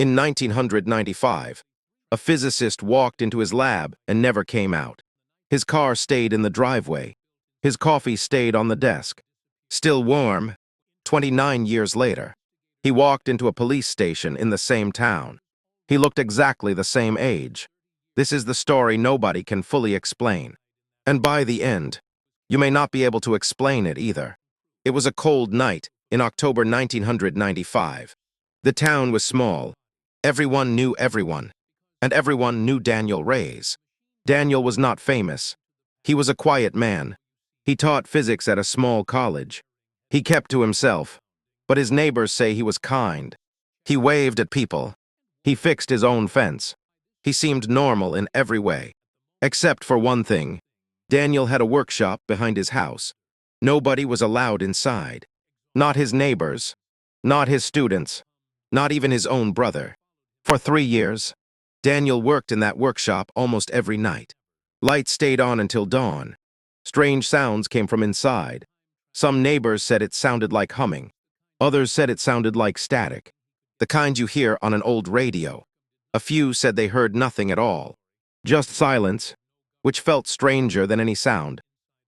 In 1995, a physicist walked into his lab and never came out. His car stayed in the driveway. His coffee stayed on the desk. Still warm, 29 years later, he walked into a police station in the same town. He looked exactly the same age. This is the story nobody can fully explain. And by the end, you may not be able to explain it either. It was a cold night in October 1995. The town was small. Everyone knew everyone, and everyone knew Daniel Reyes. Daniel was not famous. He was a quiet man. He taught physics at a small college. He kept to himself, but his neighbors say he was kind. He waved at people. He fixed his own fence. He seemed normal in every way. Except for one thing. Daniel had a workshop behind his house. Nobody was allowed inside. Not his neighbors, not his students, not even his own brother. For 3 years, Daniel worked in that workshop almost every night. Lights stayed on until dawn. Strange sounds came from inside. Some neighbors said it sounded like humming. Others said it sounded like static, the kind you hear on an old radio. A few said they heard nothing at all, just silence, which felt stranger than any sound.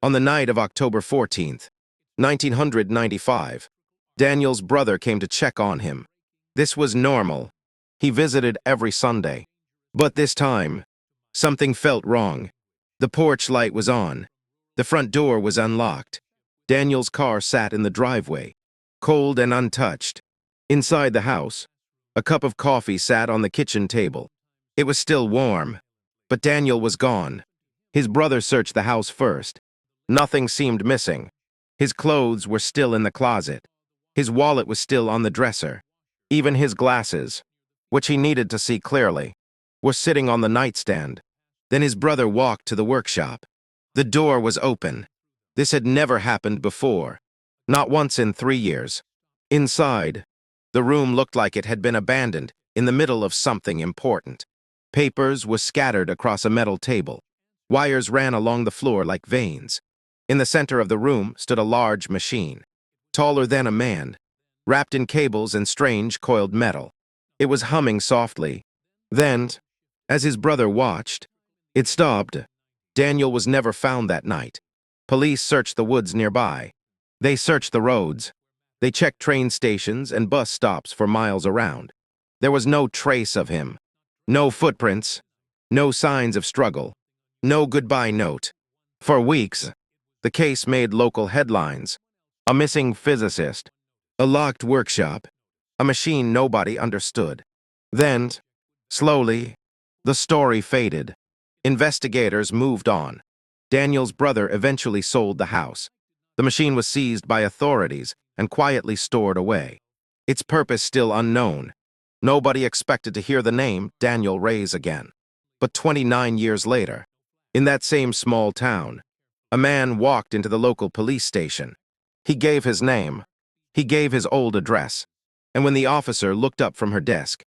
On the night of October 14th, 1995, Daniel's brother came to check on him. This was normal. He visited every Sunday. But this time, something felt wrong. The porch light was on. The front door was unlocked. Daniel's car sat in the driveway, cold and untouched. Inside the house, a cup of coffee sat on the kitchen table. It was still warm, but Daniel was gone. His brother searched the house first. Nothing seemed missing. His clothes were still in the closet. His wallet was still on the dresser. Even his glasses, which he needed to see clearly, were sitting on the nightstand. Then his brother walked to the workshop. The door was open. This had never happened before, not once in 3 years. Inside, the room looked like it had been abandoned in the middle of something important. Papers were scattered across a metal table. Wires ran along the floor like veins. In the center of the room stood a large machine, taller than a man, wrapped in cables and strange coiled metal. It was humming softly. Then, as his brother watched, it stopped. Daniel was never found that night. Police searched the woods nearby. They searched the roads. They checked train stations and bus stops for miles around. There was no trace of him. No footprints. No signs of struggle. No goodbye note. For weeks, the case made local headlines. A missing physicist. A locked workshop. A machine nobody understood. Then, slowly, the story faded. Investigators moved on. Daniel's brother eventually sold the house. The machine was seized by authorities and quietly stored away. Its purpose still unknown. Nobody expected to hear the name Daniel Reyes again. But 29 years later, in that same small town, a man walked into the local police station. He gave his name. He gave his old address. And when the officer looked up from her desk,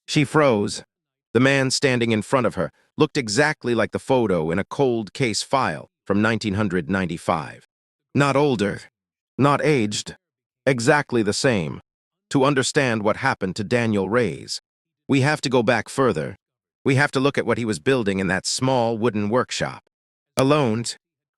she froze. The man standing in front of her looked exactly like the photo in a cold case file from 1995. Not older, not aged, exactly the same. To understand what happened to Daniel Reyes, we have to go back further. We have to look at what he was building in that small wooden workshop. Alone,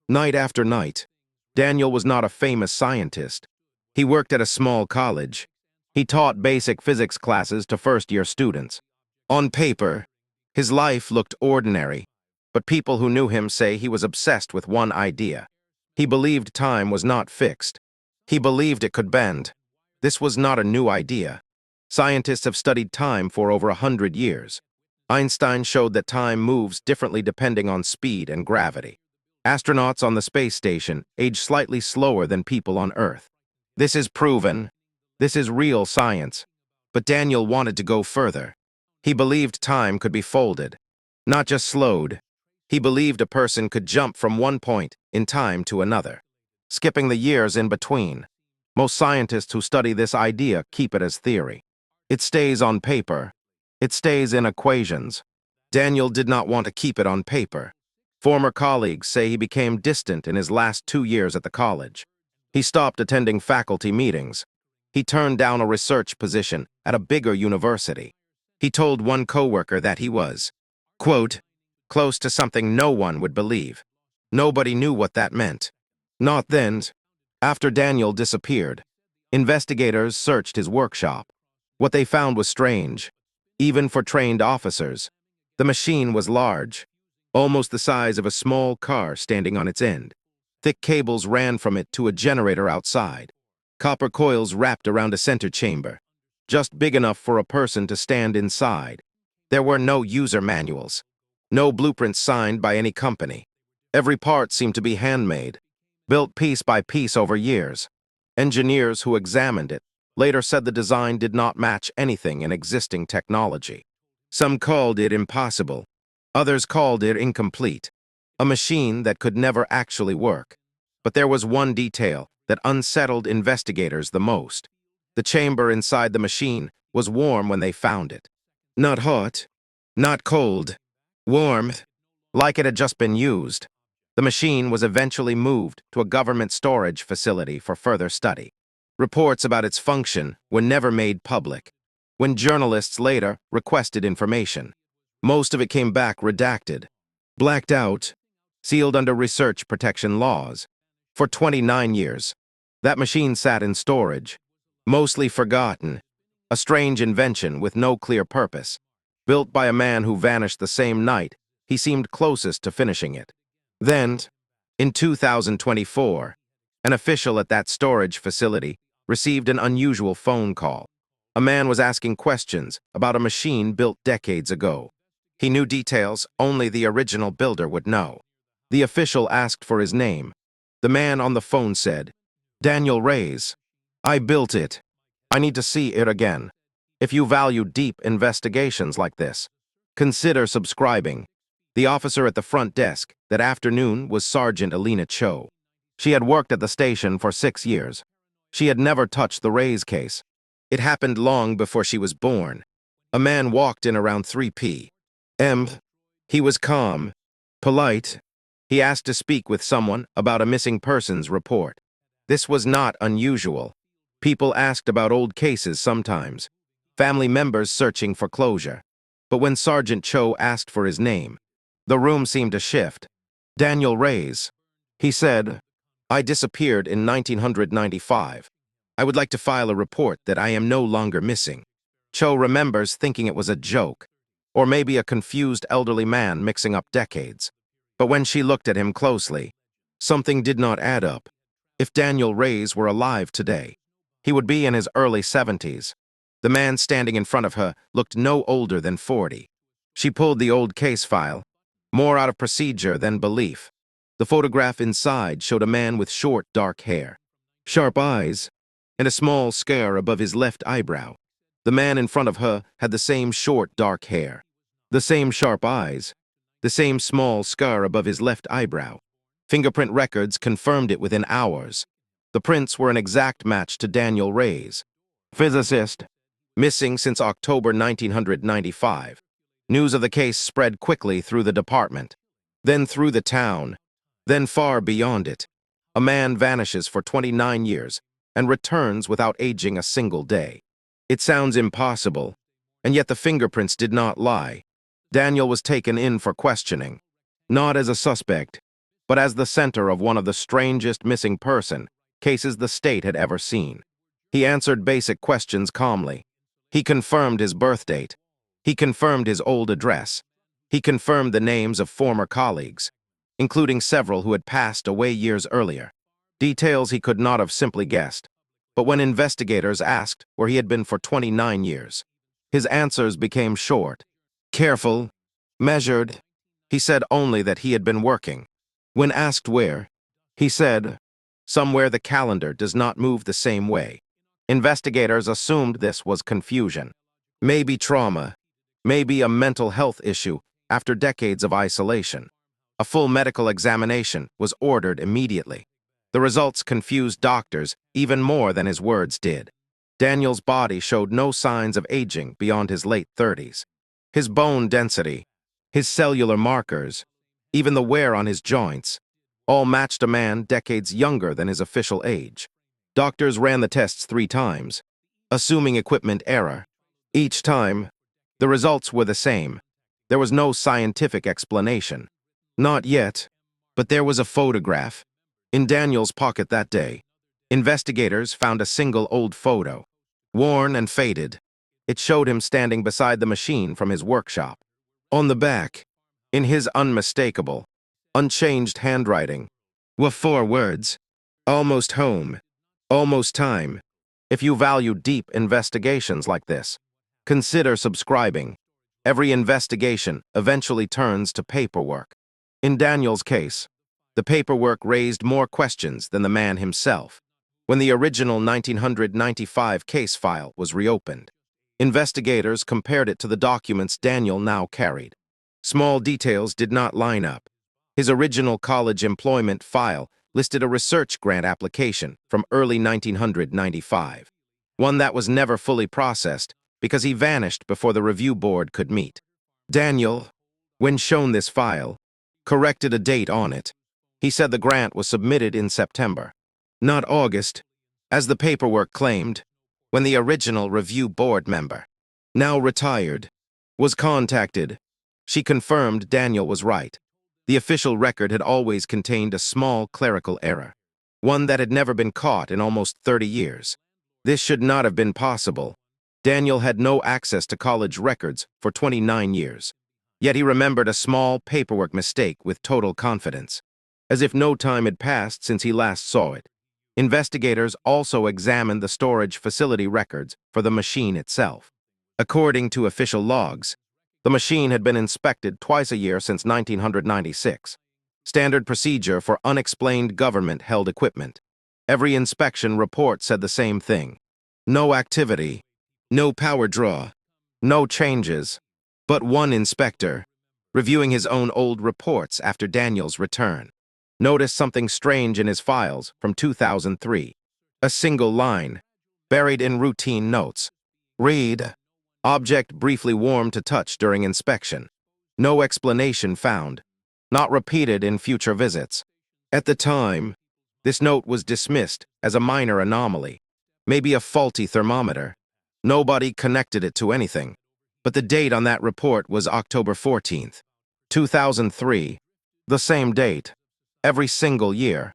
night after night, Daniel was not a famous scientist. He worked at a small college. He taught basic physics classes to first-year students. On paper, his life looked ordinary, but people who knew him say he was obsessed with one idea. He believed time was not fixed. He believed it could bend. This was not a new idea. Scientists have studied time for over 100 years. Einstein showed that time moves differently depending on speed and gravity. Astronauts on the space station age slightly slower than people on Earth. This is proven. This is real science. But Daniel wanted to go further. He believed time could be folded, not just slowed. He believed a person could jump from one point in time to another, skipping the years in between. Most scientists who study this idea keep it as theory. It stays on paper. It stays in equations. Daniel did not want to keep it on paper. Former colleagues say he became distant in his last 2 years at the college. He stopped attending faculty meetings. He turned down a research position at a bigger university. He told one coworker that he was, quote, close to something no one would believe. Nobody knew what that meant. Not then. After Daniel disappeared, investigators searched his workshop. What they found was strange, even for trained officers. The machine was large, almost the size of a small car standing on its end. Thick cables ran from it to a generator outside. Copper coils wrapped around a center chamber, just big enough for a person to stand inside. There were no user manuals, no blueprints signed by any company. Every part seemed to be handmade, built piece by piece over years. Engineers who examined it later said the design did not match anything in existing technology. Some called it impossible. Others called it incomplete, a machine that could never actually work. But there was one detail that unsettled investigators the most. The chamber inside the machine was warm when they found it. Not hot, not cold, warm, like it had just been used. The machine was eventually moved to a government storage facility for further study. Reports about its function were never made public. When journalists later requested information, most of it came back redacted, blacked out, sealed under research protection laws. For 29 years, that machine sat in storage, mostly forgotten, a strange invention with no clear purpose, built by a man who vanished the same night he seemed closest to finishing it. Then, in 2024, an official at that storage facility received an unusual phone call. A man was asking questions about a machine built decades ago. He knew details only the original builder would know. The official asked for his name. The man on the phone said, "Daniel Reyes. I built it. I need to see it again. If you value deep investigations like this, consider subscribing." The officer at the front desk that afternoon was Sergeant Alina Cho. She had worked at the station for 6 years. She had never touched the Reyes case. It happened long before she was born. A man walked in around 3 p.m. He was calm, polite. He asked to speak with someone about a missing persons report. This was not unusual. People asked about old cases sometimes, family members searching for closure. But when Sergeant Cho asked for his name, the room seemed to shift. "Daniel Reyes," he said, "I disappeared in 1995. I would like to file a report that I am no longer missing." Cho remembers thinking it was a joke, or maybe a confused elderly man mixing up decades. But when she looked at him closely, something did not add up. If Daniel Reyes were alive today, he would be in his early 70s. The man standing in front of her looked no older than 40. She pulled the old case file, more out of procedure than belief. The photograph inside showed a man with short, dark hair, sharp eyes, and a small scar above his left eyebrow. The man in front of her had the same short, dark hair, the same sharp eyes, the same small scar above his left eyebrow. Fingerprint records confirmed it within hours. The prints were an exact match to Daniel Reyes, physicist, missing since October 1995. News of the case spread quickly through the department, then through the town, then far beyond it. A man vanishes for 29 years and returns without aging a single day. It sounds impossible, and yet the fingerprints did not lie. Daniel was taken in for questioning, not as a suspect, but as the center of one of the strangest missing person cases the state had ever seen. He answered basic questions calmly. He confirmed his birth date. He confirmed his old address. He confirmed the names of former colleagues, including several who had passed away years earlier. Details he could not have simply guessed. But when investigators asked where he had been for 29 years, his answers became short, careful, measured. He said only that he had been working. When asked where, he said, "Somewhere the calendar does not move the same way." Investigators assumed this was confusion. Maybe trauma, maybe a mental health issue after decades of isolation. A full medical examination was ordered immediately. The results confused doctors even more than his words did. Daniel's body showed no signs of aging beyond his late 30s. His bone density, his cellular markers, even the wear on his joints, all matched a man decades younger than his official age. Doctors ran the tests 3 times, assuming equipment error. Each time, The results were the same. There was no scientific explanation. Not yet, but there was a photograph. In Daniel's pocket that day, investigators found a single old photo, worn and faded. It showed him standing beside the machine from his workshop. On the back, in his unmistakable, unchanged handwriting, were 4 words: almost home, almost time. If you value deep investigations like this, consider subscribing. Every investigation eventually turns to paperwork. In Daniel's case, the paperwork raised more questions than the man himself. When the original 1995 case file was reopened, investigators compared it to the documents Daniel now carried. Small details did not line up. His original college employment file listed a research grant application from early 1995, one that was never fully processed because he vanished before the review board could meet. Daniel, when shown this file, corrected a date on it. He said the grant was submitted in September, not August, as the paperwork claimed. When the original review board member, now retired, was contacted, she confirmed Daniel was right. The official record had always contained a small clerical error, one that had never been caught in almost 30 years. This should not have been possible. Daniel had no access to college records for 29 years. Yet he remembered a small paperwork mistake with total confidence, as if no time had passed since he last saw it. Investigators also examined the storage facility records for the machine itself. According to official logs, the machine had been inspected twice a year since 1996, standard procedure for unexplained government-held equipment. Every inspection report said the same thing: no activity, no power draw, no changes. But one inspector, reviewing his own old reports after Daniel's return, noticed something strange in his files from 2003. A single line, buried in routine notes. Read: object briefly warmed to touch during inspection. No explanation found, not repeated in future visits. At the time, this note was dismissed as a minor anomaly, maybe a faulty thermometer. Nobody connected it to anything. But the date on that report was October 14th, 2003, the same date, every single year,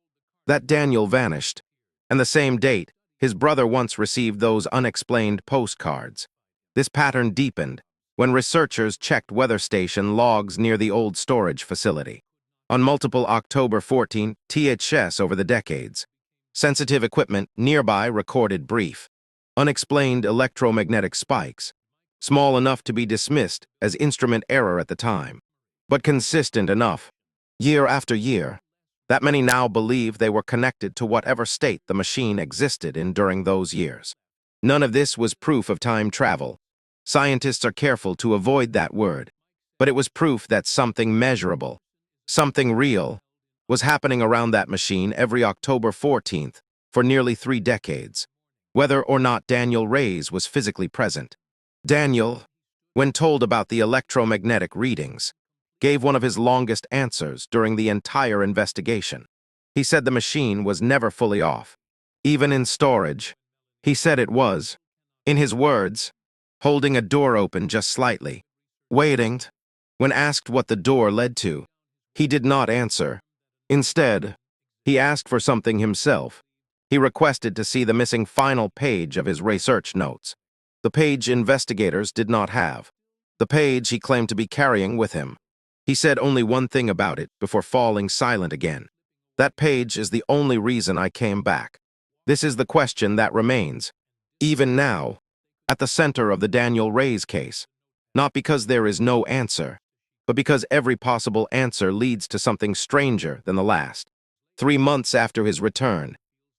that Daniel vanished, and the same date his brother once received those unexplained postcards. This pattern deepened when researchers checked weather station logs near the old storage facility. On multiple October 14 THS over the decades, sensitive equipment nearby recorded brief, unexplained electromagnetic spikes, small enough to be dismissed as instrument error at the time, but consistent enough, year after year, that many now believe they were connected to whatever state the machine existed in during those years. None of this was proof of time travel. Scientists are careful to avoid that word, but it was proof that something measurable, something real, was happening around that machine every October 14th for nearly 3 decades, whether or not Daniel Reyes was physically present. Daniel, when told about the electromagnetic readings, gave one of his longest answers during the entire investigation. He said the machine was never fully off. Even in storage, he said it was, in his words, holding a door open just slightly, waiting. When asked what the door led to, he did not answer. Instead, he asked for something himself. He requested to see the missing final page of his research notes. The page investigators did not have. The page he claimed to be carrying with him. He said only one thing about it before falling silent again. That page is the only reason I came back. This is the question that remains, even now, at the center of the Daniel Reyes case. Not because there is no answer, but because every possible answer leads to something stranger than the last. 3 months after his return,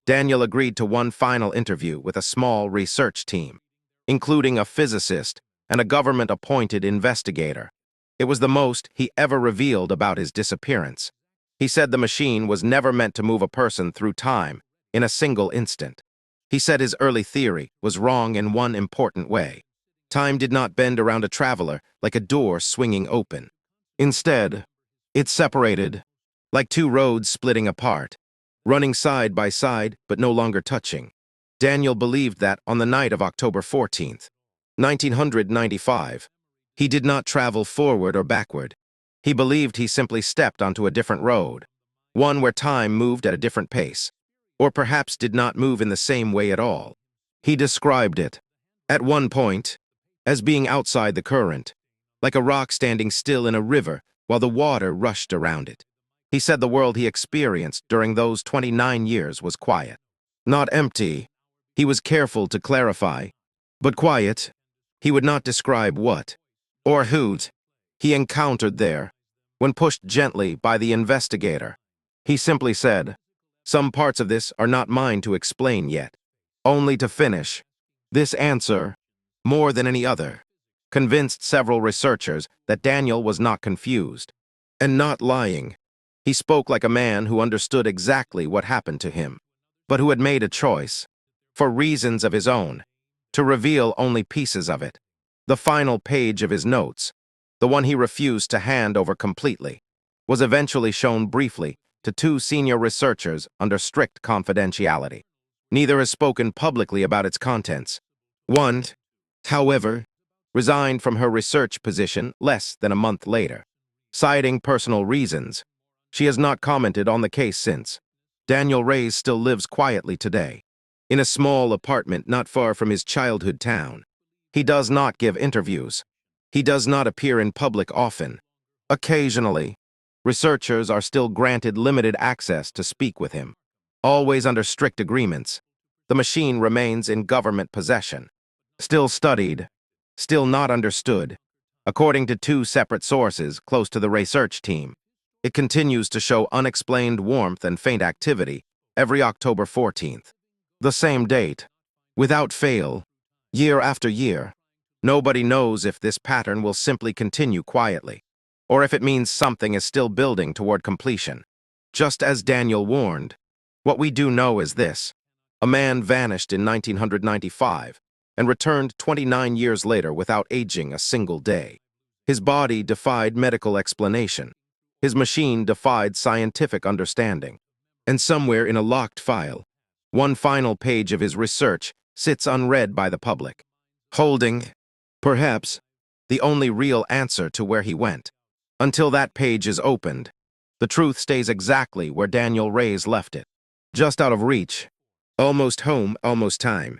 Daniel agreed to one final interview with a small research team, including a physicist and a government-appointed investigator. It was the most he ever revealed about his disappearance. He said the machine was never meant to move a person through time in a single instant. He said his early theory was wrong in one important way. Time did not bend around a traveler like a door swinging open. Instead, it separated, like 2 roads splitting apart, running side by side but no longer touching. Daniel believed that on the night of October 14th, 1995, He did not travel forward or backward. He believed he simply stepped onto a different road, one where time moved at a different pace, or perhaps did not move in the same way at all. He described it, at one point, as being outside the current, like a rock standing still in a river while the water rushed around it. He said the world he experienced during those 29 years was quiet. Not empty, he was careful to clarify, but quiet. He would not describe what, or who, he encountered there. When pushed gently by the investigator, he simply said, "Some parts of this are not mine to explain yet." Only to finish. This answer, more than any other, convinced several researchers that Daniel was not confused and not lying. He spoke like a man who understood exactly what happened to him, but who had made a choice, for reasons of his own, to reveal only pieces of it. The final page of his notes, the one he refused to hand over completely, was eventually shown briefly to two senior researchers under strict confidentiality. Neither has spoken publicly about its contents. One, however, resigned from her research position less than a month later, citing personal reasons. She has not commented on the case since. Daniel Reyes still lives quietly today, in a small apartment not far from his childhood town. He does not give interviews. He does not appear in public often. Occasionally, researchers are still granted limited access to speak with him, always under strict agreements. The machine remains in government possession, still studied, still not understood. According to two separate sources close to the research team, it continues to show unexplained warmth and faint activity every October 14th. The same date, without fail, year after year. Nobody knows if this pattern will simply continue quietly, or if it means something is still building toward completion. Just as Daniel warned, what we do know is this: a man vanished in 1995 and returned 29 years later without aging a single day. His body defied medical explanation. His machine defied scientific understanding. And somewhere in a locked file, one final page of his research sits unread by the public, holding, perhaps, the only real answer to where he went. Until that page is opened, the truth stays exactly where Daniel Reyes left it, just out of reach, almost home, almost time.